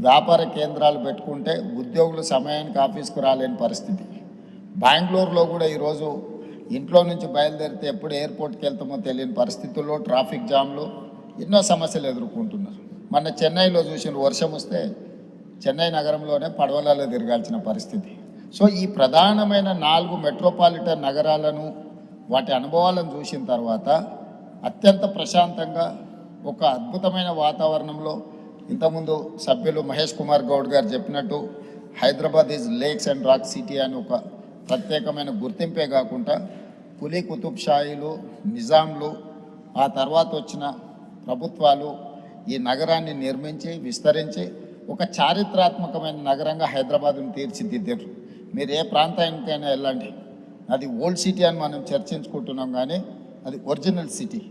వ్యాపార కేంద్రాలు పెట్టుకుంటే ఉద్యోగులు సమయానికి ఆఫీస్కు రాలేని పరిస్థితి. బెంగళూరులో కూడా ఈరోజు ఇంట్లో నుంచి బయలుదేరితే ఎప్పుడు ఎయిర్పోర్ట్కి వెళ్తామో తెలియని పరిస్థితుల్లో ట్రాఫిక్ జామ్లు ఎన్నో సమస్యలు ఎదుర్కొంటున్నారు. మన చెన్నైలో చూసిన వర్షం వస్తే చెన్నై నగరంలోనే పడవలలో తిరగాల్సిన పరిస్థితి. సో ఈ ప్రధానమైన 4 మెట్రోపాలిటన్ నగరాలను వాటి అనుభవాలను చూసిన తర్వాత అత్యంత ప్రశాంతంగా ఒక అద్భుతమైన వాతావరణంలో ఇంతకుముందు సభ్యులు మహేష్ కుమార్ గౌడ్ గారు చెప్పినట్టు Hyderabad is lakes and rock city అని ఒక ప్రత్యేకమైన గుర్తింపే కాకుండా కులీ కుతుబ్ షాహీలు, నిజాంలు, ఆ తర్వాత వచ్చిన ప్రభుత్వాలు ఈ నగరాన్ని నిర్మించి విస్తరించి ఒక చారిత్రాత్మకమైన నగరంగా హైదరాబాద్ను తీర్చిదిద్దారు. మీరు ఏ ప్రాంతానికైనా వెళ్ళండి, అది ఓల్డ్ సిటీ అని మనం చర్చించుకుంటున్నాం, కానీ అది ఒరిజినల్ సిటీ.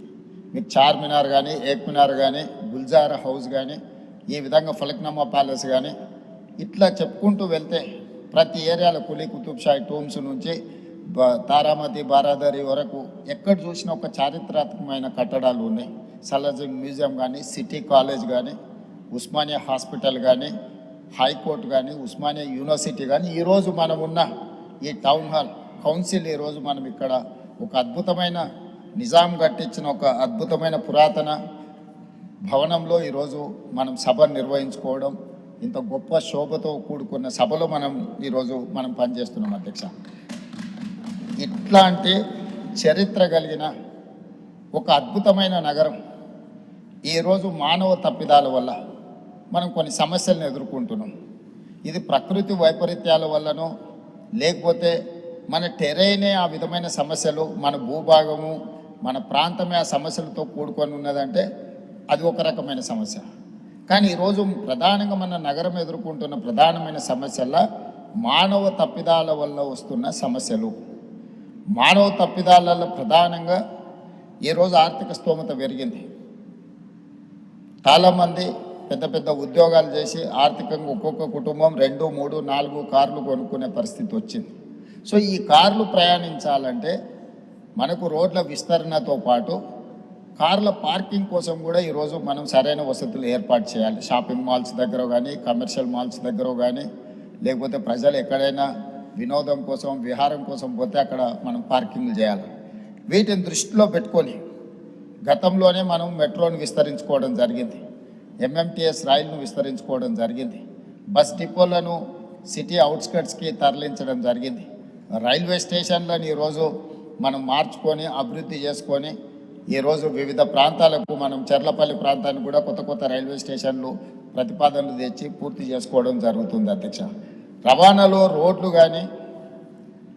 మీకు చార్మినార్ కానీ, ఏక్మినార్ కానీ, గుల్జారా హౌస్ కానీ, ఈ విధంగా ఫలక్నామా ప్యాలెస్ కానీ, ఇట్లా చెప్పుకుంటూ వెళ్తే ప్రతి ఏరియాలో కులీ కుతుబ్ షాహీ టూమ్స్ నుంచి తారామతి, బారాదరి వరకు ఎక్కడ చూసినా ఒక చారిత్రాత్మకమైన కట్టడాలు ఉన్నాయి. సలార్జంగ్ మ్యూజియం కానీ, సిటీ కాలేజ్ కానీ, ఉస్మానియా హాస్పిటల్ కానీ, హైకోర్టు కానీ, ఉస్మానియా యూనివర్సిటీ కానీ, ఈరోజు మనం ఉన్న ఈ టౌన్ హాల్ కౌన్సిల్, ఈరోజు మనం ఇక్కడ ఒక అద్భుతమైన నిజాం కట్టించిన ఒక అద్భుతమైన పురాతన భవనంలో ఈరోజు మనం సభ నిర్వహించుకోవడం, ఇంత గొప్ప శోభతో కూడుకున్న సభలో ఈరోజు మనం పనిచేస్తున్నాం అధ్యక్ష. ఇట్లాంటి చరిత్ర కలిగిన ఒక అద్భుతమైన నగరం ఈరోజు మానవ తప్పిదాల వల్ల మనం కొన్ని సమస్యలను ఎదుర్కొంటున్నాం. ఇది ప్రకృతి వైపరీత్యాల వల్లనో లేకపోతే మన టెరైనే ఆ విధమైన సమస్యలు, మన భూభాగము, మన ప్రాంతమే ఆ సమస్యలతో కూడుకొని ఉన్నదంటే అది ఒక రకమైన సమస్య. కానీ ఈరోజు ప్రధానంగా మన నగరం ఎదుర్కొంటున్న ప్రధానమైన సమస్యల మానవ తప్పిదాల వల్ల వస్తున్న సమస్యలు. మానవ తప్పిదాలలో ప్రధానంగా ఈరోజు ఆర్థిక స్తోమత పెరిగింది. చాలామంది పెద్ద పెద్ద ఉద్యోగాలు చేసి ఆర్థికంగా ఒక్కొక్క కుటుంబం 2, 3, 4 కార్లు కొనుక్కునే పరిస్థితి వచ్చింది. సో ఈ కార్లు ప్రయాణించాలంటే మనకు రోడ్ల విస్తరణతో పాటు కార్ల పార్కింగ్ కోసం కూడా ఈరోజు మనం సరైన వసతులు ఏర్పాటు చేయాలి. షాపింగ్ మాల్స్ దగ్గర కానీ, కమర్షియల్ మాల్స్ దగ్గర కానీ, లేకపోతే ప్రజలు ఎక్కడైనా వినోదం కోసం, విహారం కోసం పోతే అక్కడ మనం పార్కింగ్ చేయాలి. వీటిని దృష్టిలో పెట్టుకొని గతంలోనే మనం మెట్రోను విస్తరించుకోవడం జరిగింది, ఎంఎంటీఎస్ రైలును విస్తరించుకోవడం జరిగింది, బస్ డిపోలను సిటీ అవుట్స్కట్స్కి తరలించడం జరిగింది, రైల్వే స్టేషన్లను ఈరోజు మనం మార్చుకొని అభివృద్ధి చేసుకొని ఈరోజు వివిధ ప్రాంతాలకు మనం చెర్లపల్లి ప్రాంతానికి కూడా కొత్త కొత్త రైల్వే స్టేషన్లు ప్రతిపాదనలు తెచ్చి పూర్తి చేసుకోవడం జరుగుతుంది అధ్యక్ష. రవాణాలో రోడ్లు కానీ,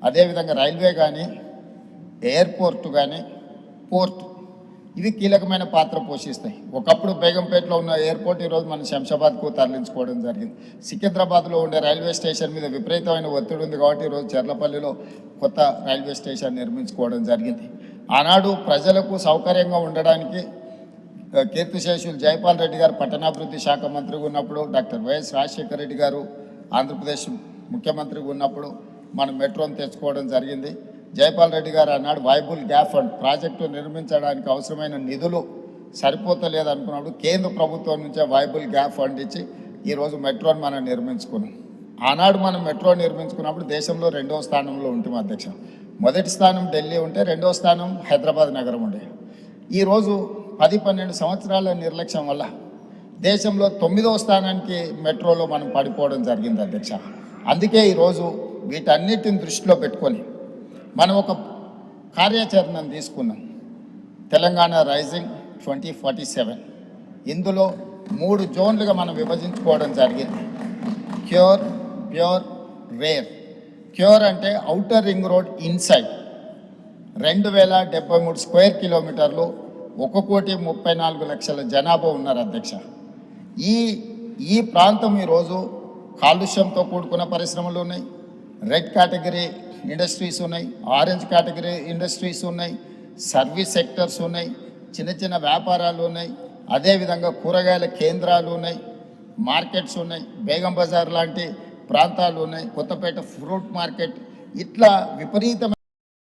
అదేవిధంగా రైల్వే కానీ, ఎయిర్పోర్టు కానీ, పోర్ట్, ఇవి కీలకమైన పాత్ర పోషిస్తాయి. ఒకప్పుడు బేగంపేటలో ఉన్న ఎయిర్పోర్ట్ ఈరోజు మనం శంషాబాద్కు తరలించుకోవడం జరిగింది. సికింద్రాబాద్లో ఉండే రైల్వే స్టేషన్ మీద విపరీతమైన ఒత్తిడి ఉంది కాబట్టి ఈరోజు చెర్లపల్లిలో కొత్త రైల్వే స్టేషన్ నిర్మించుకోవడం జరిగింది. ఆనాడు ప్రజలకు సౌకర్యంగా ఉండడానికి కీర్తిశేషులు జైపాల్ రెడ్డి గారు పట్టణాభివృద్ధి శాఖ మంత్రిగా ఉన్నప్పుడు, డాక్టర్ వైఎస్ రాజశేఖర రెడ్డి గారు ఆంధ్రప్రదేశ్ ముఖ్యమంత్రిగా ఉన్నప్పుడు మనం మెట్రోను తెచ్చుకోవడం జరిగింది. జైపాల్ రెడ్డి గారు అన్నాడు వైబుల్ గ్యాప్ ఫండ్ ప్రాజెక్టు నిర్మించడానికి అవసరమైన నిధులు సరిపోతలేదు అనుకున్నప్పుడు కేంద్ర ప్రభుత్వం నుంచే వైబుల్ గ్యాప్ ఫండ్ ఇచ్చి ఈరోజు మెట్రోని మనం నిర్మించుకున్నాం. ఆనాడు మనం మెట్రో నిర్మించుకున్నప్పుడు దేశంలో 2వ స్థానంలో ఉంటాం అధ్యక్ష. మొదటి స్థానం ఢిల్లీ ఉంటే 2వ స్థానం హైదరాబాద్ నగరం ఉండే. ఈరోజు 10-12 సంవత్సరాల నిర్లక్ష్యం వల్ల దేశంలో 9వ స్థానానికి మెట్రోలో మనం పడిపోవడం జరిగింది అధ్యక్ష. అందుకే ఈరోజు వీటన్నిటిని దృష్టిలో పెట్టుకొని మనం ఒక కార్యాచరణను తీసుకున్నాం, తెలంగాణ రైజింగ్ 2047. ఇందులో 3 జోన్లుగా మనం విభజించుకోవడం జరిగింది. Cure, pure, rare. క్యూర్ అంటే outer ring road inside 2073 square కిలోమీటర్లు, 1,34,00,000 జనాభా ఉన్నారు అధ్యక్ష. ఈ ప్రాంతం ఈరోజు కాలుష్యంతో కూడుకున్న పరిశ్రమలు ఉన్నాయి, రెడ్ కేటగిరీ ఇండస్ట్రీస్ ఉన్నాయి, ఆరెంజ్ కేటగిరీ ఇండస్ట్రీస్ ఉన్నాయి, సర్వీస్ సెక్టర్స్ ఉన్నాయి, చిన్న చిన్న వ్యాపారాలు ఉన్నాయి, అదేవిధంగా కూరగాయల కేంద్రాలు ఉన్నాయి, మార్కెట్స్ ఉన్నాయి, బేగం బజార్ లాంటి ప్రాంతాలు ఉన్నాయి, కొత్తపేట ఫ్రూట్ మార్కెట్, ఇట్లా విపరీతమైన